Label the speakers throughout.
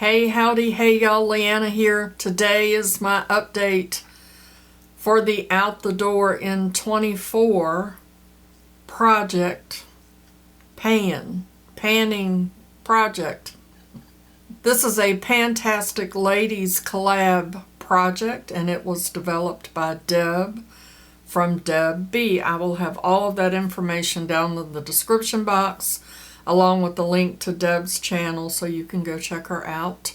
Speaker 1: Hey, howdy, hey y'all, Leanna here. Today is my update for the Out the Door in 24 project panning project. This is a PANtastic Ladies Collab project and it was developed by Deb from Deb B. I will have all of that information down in the description box, along with the link to Deb's channel so you can go check her out,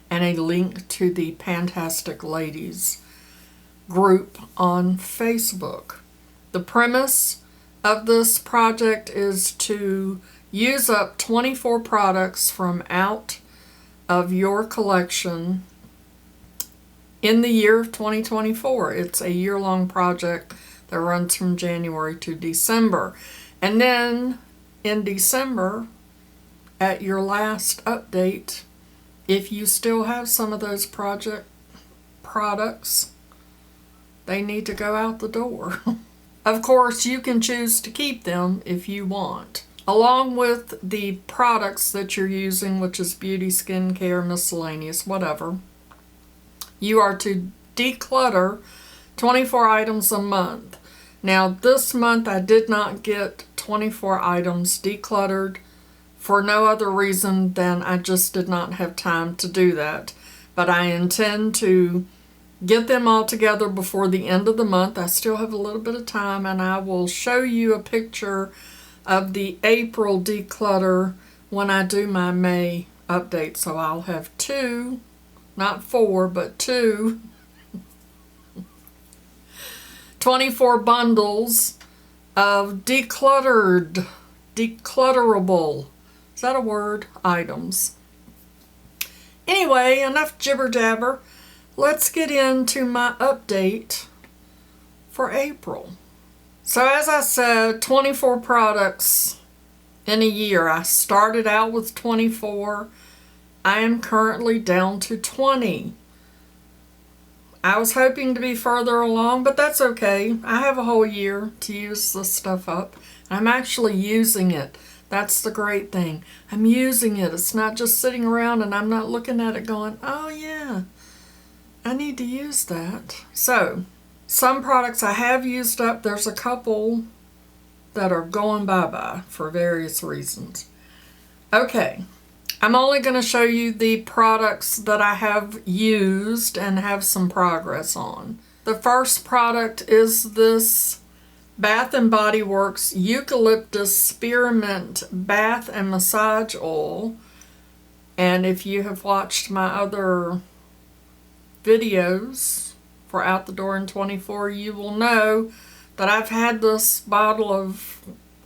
Speaker 1: and a link to the PANtastic Ladies group on Facebook. The premise of this project is to use up 24 products from out of your collection in the year of 2024. It's a year-long project that runs from January to December. And then in December, at your last update, if you still have some of those products, they need to go out the door. Of course, you can choose to keep them if you want. Along with the products that you're using, which is beauty, skincare, miscellaneous, whatever, you are to declutter 24 items a month. Now, this month I did not get 24 items decluttered for no other reason than I just did not have time to do that. But I intend to get them all together before the end of the month. I still have a little bit of time, and I will show you a picture of the April declutter when I do my May update. So I'll have two, not four, but two 24 bundles of declutterable, is that a word? Items. Anyway, enough jibber jabber. Let's get into my update for April. So as I said, 24 products in a year. I started out with 24. I am currently down to 20. I was hoping to be further along, but that's okay. I have a whole year to use this stuff up. I'm actually using it. That's the great thing. I'm using it. It's not just sitting around and I'm not looking at it going, oh yeah, I need to use that. So, some products I have used up. There's a couple that are going bye-bye for various reasons. Okay. I'm only going to show you the products that I have used and have some progress on. The first product is this Bath & Body Works Eucalyptus Spearmint Bath and Massage Oil. And if you have watched my other videos for Out the Door in 24, you will know that I've had this bottle of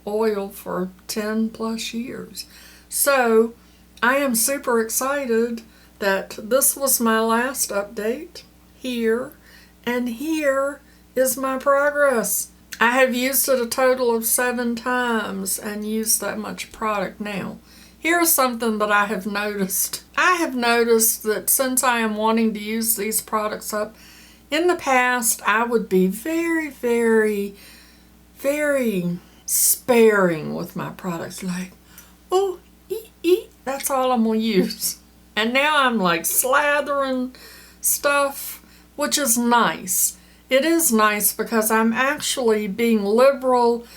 Speaker 1: oil for 10 plus years. So I am super excited that this was my last update here, and here is my progress. I have used it a total of 7 times and used that much product now. Here's something that I have noticed. I have noticed that since I am wanting to use these products up, in the past I would be very, very, very sparing with my products. Like, oh, that's all I'm going to use. And now I'm like slathering stuff, which is nice. It is nice because I'm actually being liberal,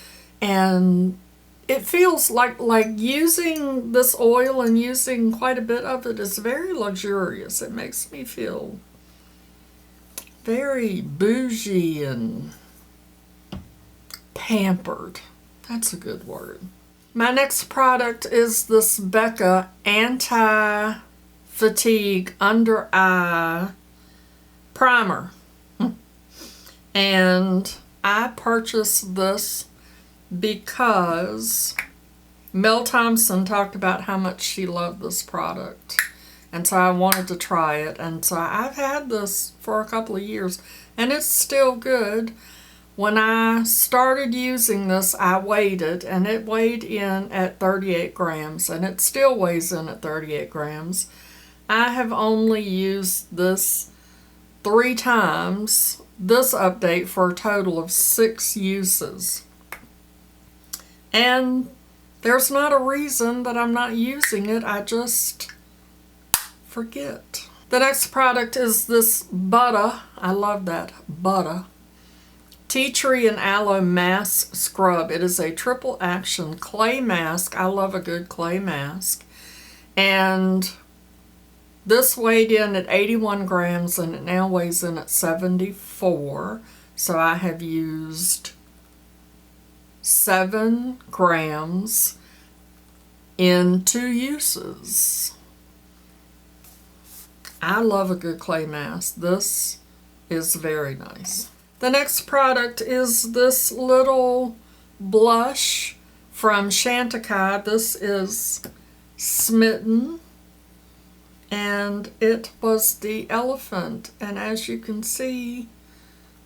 Speaker 1: and it feels like using this oil and using quite a bit of it is very luxurious. It makes me feel very bougie and pampered. That's a good word. My next product is this Becca Anti-Fatigue Under Eye Primer. And I purchased this because Mel Thompson talked about how much she loved this product. And so I wanted to try it. And so I've had this for a couple of years, and it's still good. When I started using this, I weighed it, and it weighed in at 38 grams, and it still weighs in at 38 grams. I have only used this 3 times, this update, for a total of 6 uses. And there's not a reason that I'm not using it. I just forget. The next product is this butter. I love that butter. Tea tree and aloe mask scrub. It is a triple action clay mask. I love a good clay mask. And this weighed in at 81 grams and it now weighs in at 74. So I have used 7 grams in 2 uses. I love a good clay mask. This is very nice. The next product is this little blush from Chantecaille. This is Smitten, and it was the elephant. And as you can see,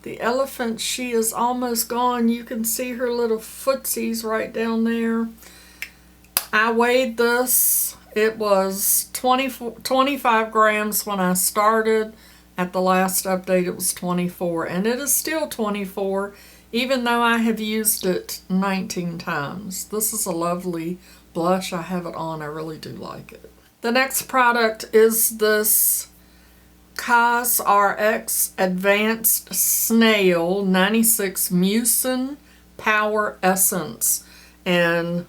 Speaker 1: the elephant, she is almost gone. You can see her little footsies right down there. I weighed this. It was 25 grams when I started. At the last update, it was 24, and it is still 24, even though I have used it 19 times. This is a lovely blush. I have it on. I really do like it. The next product is this COS RX Advanced Snail 96 Mucin Power Essence, and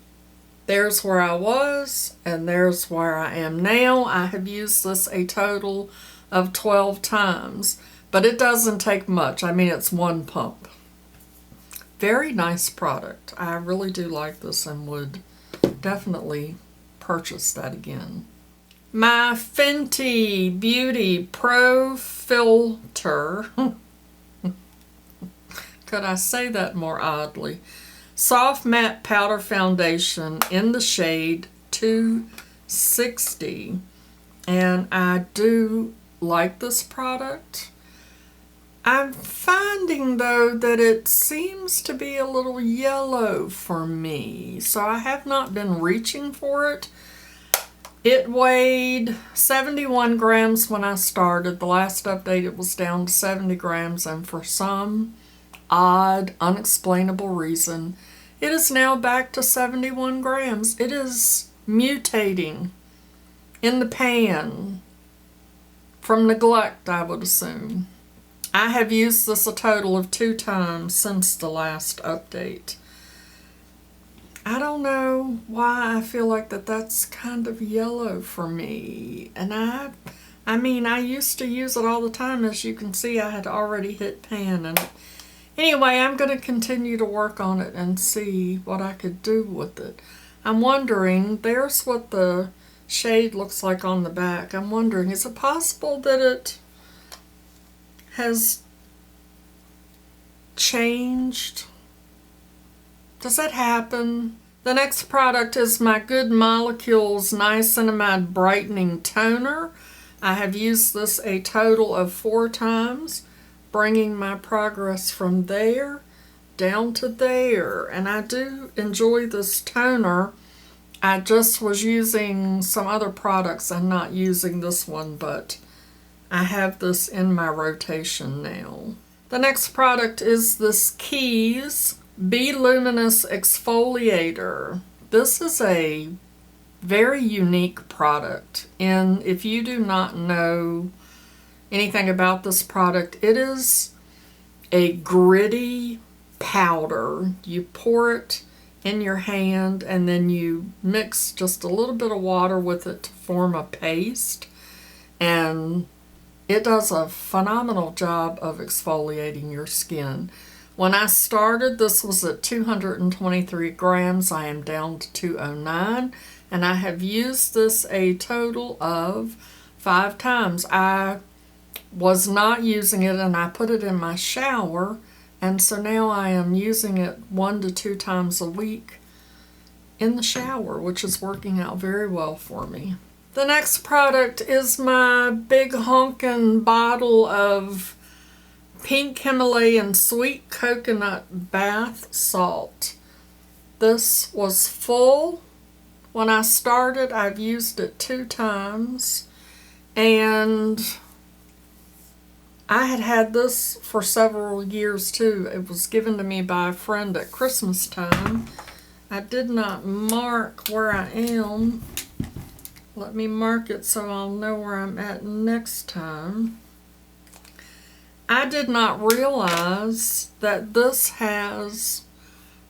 Speaker 1: there's where I was, and there's where I am now. I have used this a total of 12 times, but it doesn't take much. I mean, it's 1 pump. Very nice product. I really do like this and would definitely purchase that again. My Fenty Beauty Pro Filter. Could I say that more oddly? Soft Matte Powder Foundation in the shade 260. And I do like this product. I'm finding though that it seems to be a little yellow for me, so I have not been reaching for it. It weighed 71 grams when I started. The last update it was down to 70 grams, and for some odd, unexplainable reason, it is now back to 71 grams. It is mutating in the pan from neglect, I would assume. I have used this a total of 2 times since the last update. I don't know why I feel like that's kind of yellow for me. And I mean, I used to use it all the time. As you can see, I had already hit pan. And anyway, I'm going to continue to work on it and see what I could do with it. I'm wondering, there's what the shade looks like on the back. I'm wondering, is it possible that it has changed? Does that happen? The next product is my Good Molecules Niacinamide Brightening Toner. I have used this a total of 4 times, bringing my progress from there down to there. And I do enjoy this toner. I just was using some other products and not using this one, but I have this in my rotation now. The next product is this Keys Be Luminous Exfoliator. This is a very unique product, and if you do not know anything about this product, it is a gritty powder. You pour it in your hand and then you mix just a little bit of water with it to form a paste, and it does a phenomenal job of exfoliating your skin. When I started, this was at 223 grams. I am down to 209, and I have used this a total of 5 times. I was not using it, and I put it in my shower, and so now I am using it 1 to 2 times a week in the shower, which is working out very well for me. The next product is my big honkin' bottle of Pink Himalayan Sweet Coconut Bath Salt. This was full when I started. I've used it 2 times, and I had this for several years too. It was given to me by a friend at Christmas time. I did not mark where I am Let me mark it so I'll know where I'm at next time. I did not realize that this has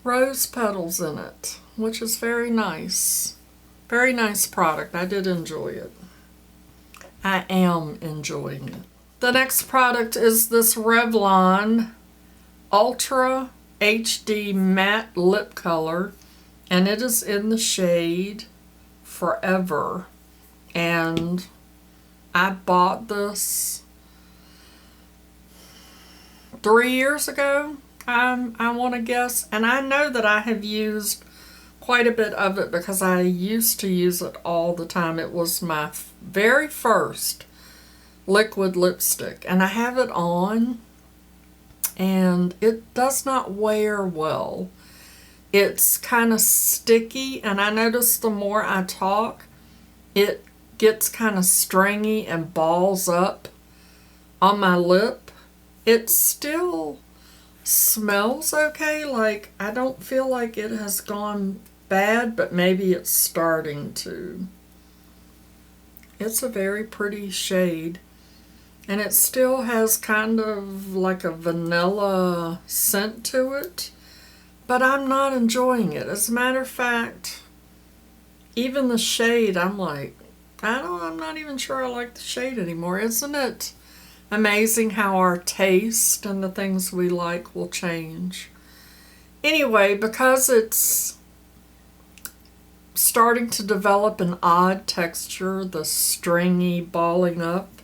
Speaker 1: rose petals in it, which is very nice. Very nice product. I did enjoy it. I am enjoying it. The next product is this Revlon Ultra HD Matte Lip Color, and it is in the shade Forever. And I bought this 3 years ago, I want to guess. And I know that I have used quite a bit of it because I used to use it all the time. It was my very first liquid lipstick. And I have it on, and it does not wear well. It's kind of sticky, and I notice the more I talk, it gets kind of stringy and balls up on my lip. It still smells okay. Like, I don't feel like it has gone bad, but maybe it's starting to. It's a very pretty shade, and it still has kind of like a vanilla scent to it, but I'm not enjoying it. As a matter of fact, even the shade, I'm like, I'm not even sure I like the shade anymore. Isn't it amazing how our taste and the things we like will change? Anyway, because it's starting to develop an odd texture, the stringy balling up,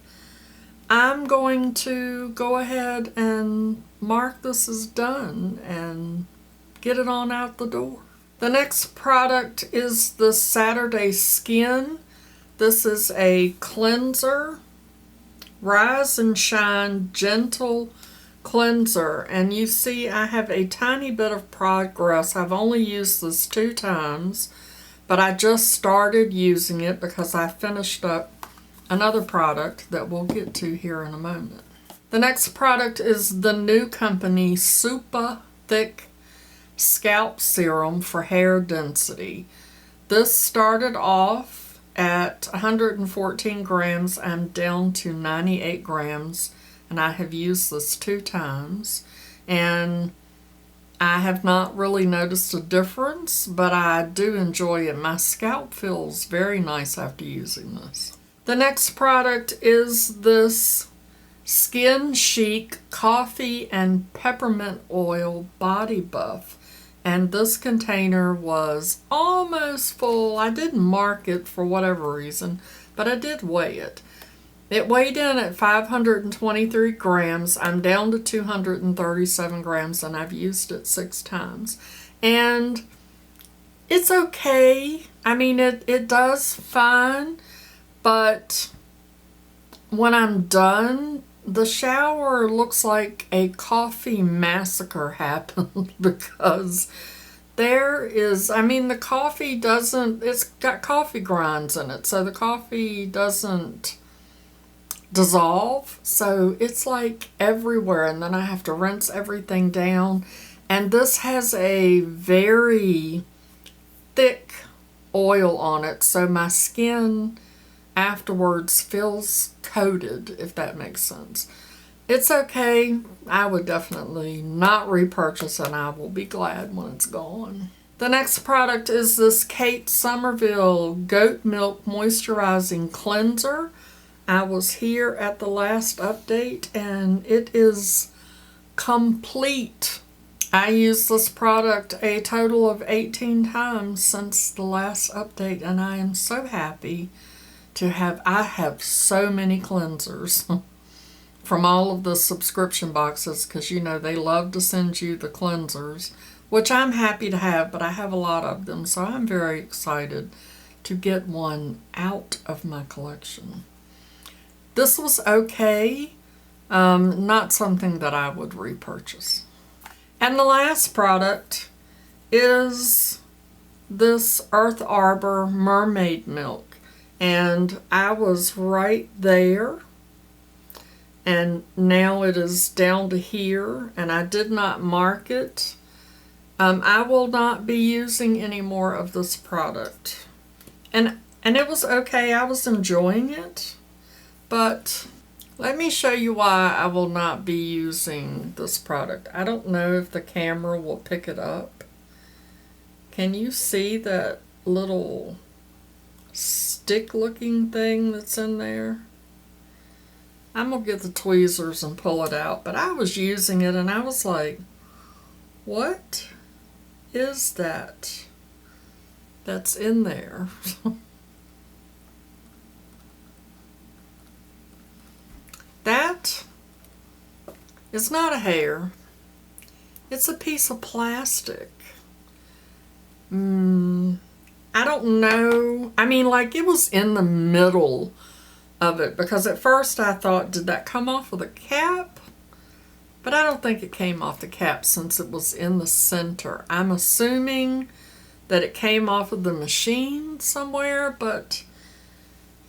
Speaker 1: I'm going to go ahead and mark this as done and get it on out the door. The next product is the Saturday Skin. This is a cleanser, Rise and Shine Gentle Cleanser. And you see I have a tiny bit of progress. I've only used this 2 times, but I just started using it because I finished up another product that we'll get to here in a moment. The next product is the new company Super Thick Scalp Serum for hair density. This started off at 114 grams. I'm down to 98 grams, and I have used this 2 times, and I have not really noticed a difference, but I do enjoy it. My scalp feels very nice after using this. The next product is this Skin Chic Coffee and Peppermint Oil Body Buff. And this container was almost full. I didn't mark it for whatever reason, but I did weigh it. It weighed in at 523 grams. I'm down to 237 grams, and I've used it 6 times. And it's okay. I mean, it does fine, but when I'm done, the shower looks like a coffee massacre happened because there is, I mean, the coffee doesn't, it's got coffee grinds in it, so the coffee doesn't dissolve, so it's like everywhere, and then I have to rinse everything down. And this has a very thick oil on it, so my skin afterwards feels coated, if that makes sense. It's okay. I would definitely not repurchase, and I will be glad when it's gone. The next product is this Kate Somerville Goat Milk Moisturizing Cleanser. I was here at the last update, and it is complete. I used this product a total of 18 times since the last update, and I am so happy to have, I have so many cleansers from all of the subscription boxes, because you know they love to send you the cleansers, which I'm happy to have, but I have a lot of them, so I'm very excited to get one out of my collection. This was okay, not something that I would repurchase. And the last product is this Earth Arbor Mermaid Milk. And I was right there, and now it is down to here, and I did not mark it. I will not be using any more of this product. And And it was okay. I was enjoying it. But let me show you why I will not be using this product. I don't know if the camera will pick it up. Can you see that little stick looking thing that's in there? I'm gonna get the tweezers and pull it out, but I was using it and I was like, what is that that's in there? That is not a hair. It's a piece of plastic. I don't know. I mean, like, it was in the middle of it, because at first I thought, did that come off of the cap? But I don't think it came off the cap since it was in the center. I'm assuming that it came off of the machine somewhere, but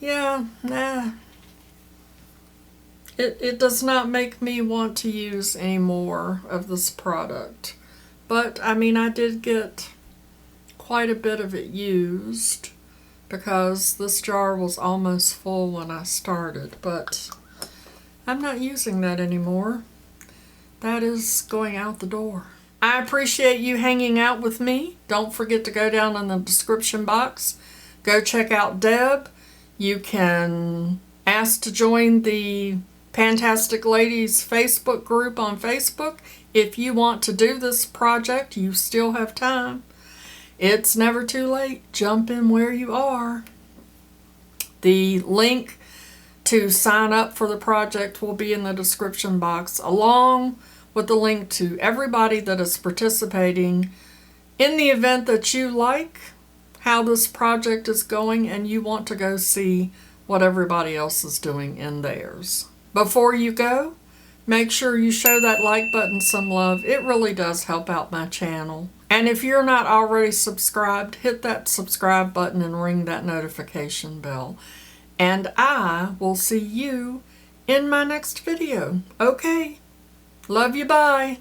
Speaker 1: yeah, nah. It does not make me want to use any more of this product. But, I mean, I did get quite a bit of it used because this jar was almost full when I started. But I'm not using that anymore. That is going out the door. I appreciate you hanging out with me. Don't forget to go down in the description box. Go check out Deb. You can ask to join the PANtastic Ladies Facebook group on Facebook. If you want to do this project, you still have time. It's never too late. Jump in where you are. The link to sign up for the project will be in the description box, along with the link to everybody that is participating in the event that you like how this project is going and you want to go see what everybody else is doing in theirs. Before you go, make sure you show that like button some love. It really does help out my channel. And if you're not already subscribed, hit that subscribe button and ring that notification bell. And I will see you in my next video. Okay. Love you. Bye.